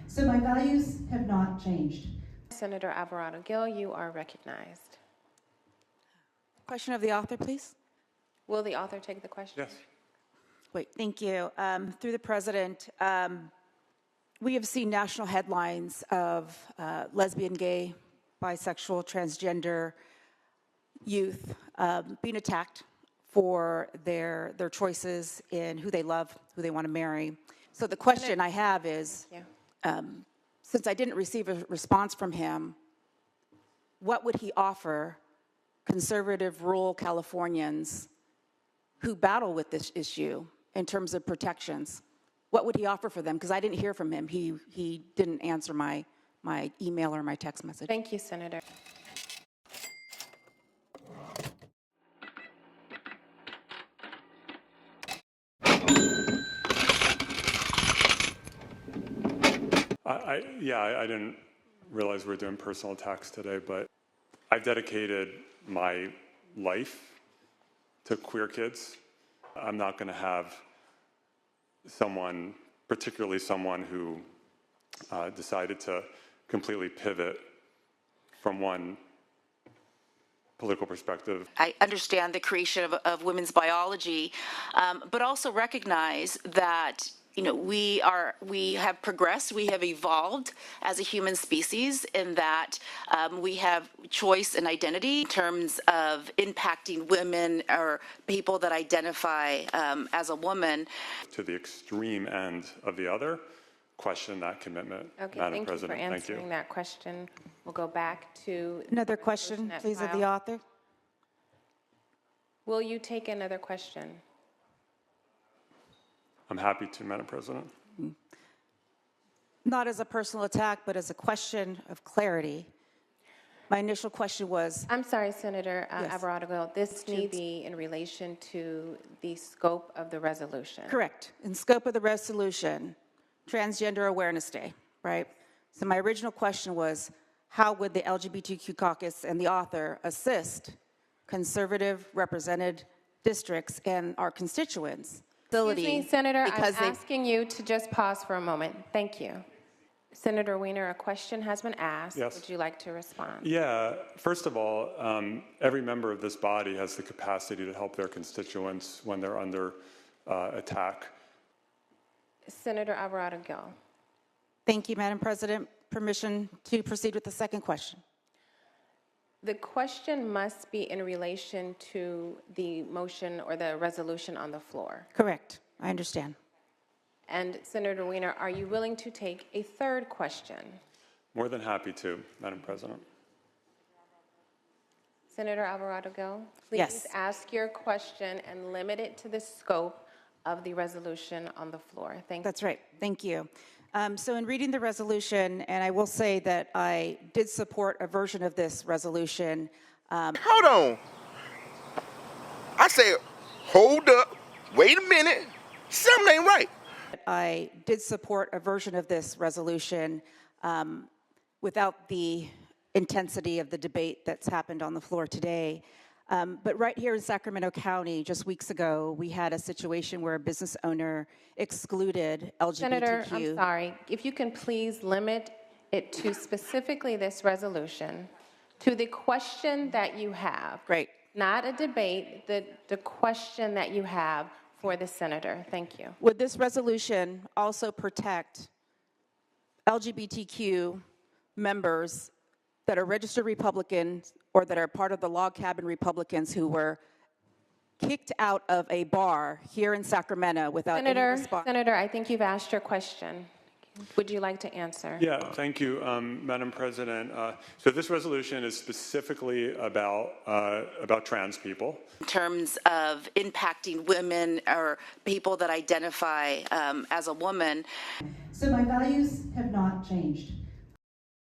So my values have not changed. Senator Alvarado-Gil, you are recognized. Question of the author, please. Will the author take the question? Yes. Wait, thank you. Through the president, we have seen national headlines of lesbian, gay, bisexual, transgender youth being attacked for their choices in who they love, who they want to marry. So the question I have is, since I didn't receive a response from him, what would he offer conservative rural Californians who battle with this issue in terms of protections? What would he offer for them? Because I didn't hear from him. He didn't answer my email or my text message. Thank you, Senator. I didn't realize we were doing personal attacks today, but I've dedicated my life to queer kids. I'm not going to have someone, particularly someone who decided to completely pivot from one political perspective. I understand the creation of women's biology, but also recognize that we have progressed, we have evolved as a human species in that we have choice and identity in terms of impacting women or people that identify as a woman. To the extreme end of the other, question that commitment, Okay, Madam thank President. you for answering that question. We'll go back to another question, please, of the author. Will you take another question? I'm happy to, Madam President. Not as a personal attack, but as a question of clarity. My initial question was... I'm sorry, Senator Yes. Alvarado-Gil. This needs to be in relation to the scope of the resolution. Correct. In scope of the resolution, Transgender Awareness Day, right? So my original question was, how would the LGBTQ caucus and the author assist conservative represented districts and our constituents? Excuse me, Senator, I'm asking you to just pause for a moment. Thank you. Senator Weiner, a question has been asked. Yes. Would you like to respond? Yeah, first of all, every member of this body has the capacity to help their constituents when they're under attack. Senator Alvarado-Gil. Thank you, Madam President. Permission to proceed with the second question. The question must be in relation to the motion or the resolution on the floor. Correct. I understand. And Senator Weiner, are you willing to take a third question? More than happy to, Madam President. Senator Alvarado-Gil, please Yes. ask your question and limit it to the scope of the resolution on the floor. Thank you. That's right. Thank you. So in reading the resolution, and I will say that I did support a version of this resolution. Hold on. I said, hold up, wait a minute, something ain't right. I did support a version of this resolution without the intensity of the debate that's happened on the floor today. But right here in Sacramento County, just weeks ago, we had a situation where a business owner excluded LGBTQ. Senator, I'm sorry. If you can please limit it to specifically this resolution, to the question that you have. Great. Not a debate, the question that you have for the senator. Thank you. Would this resolution also protect LGBTQ members that are registered Republicans or that are part of the log cabin Republicans who were kicked out of a bar here in Sacramento without any response? Senator, I think you've asked your question. Would you like to answer? Yeah, thank you, Madam President. So this resolution is specifically about trans people. In terms of impacting women or people that identify as a woman. So my values have not changed.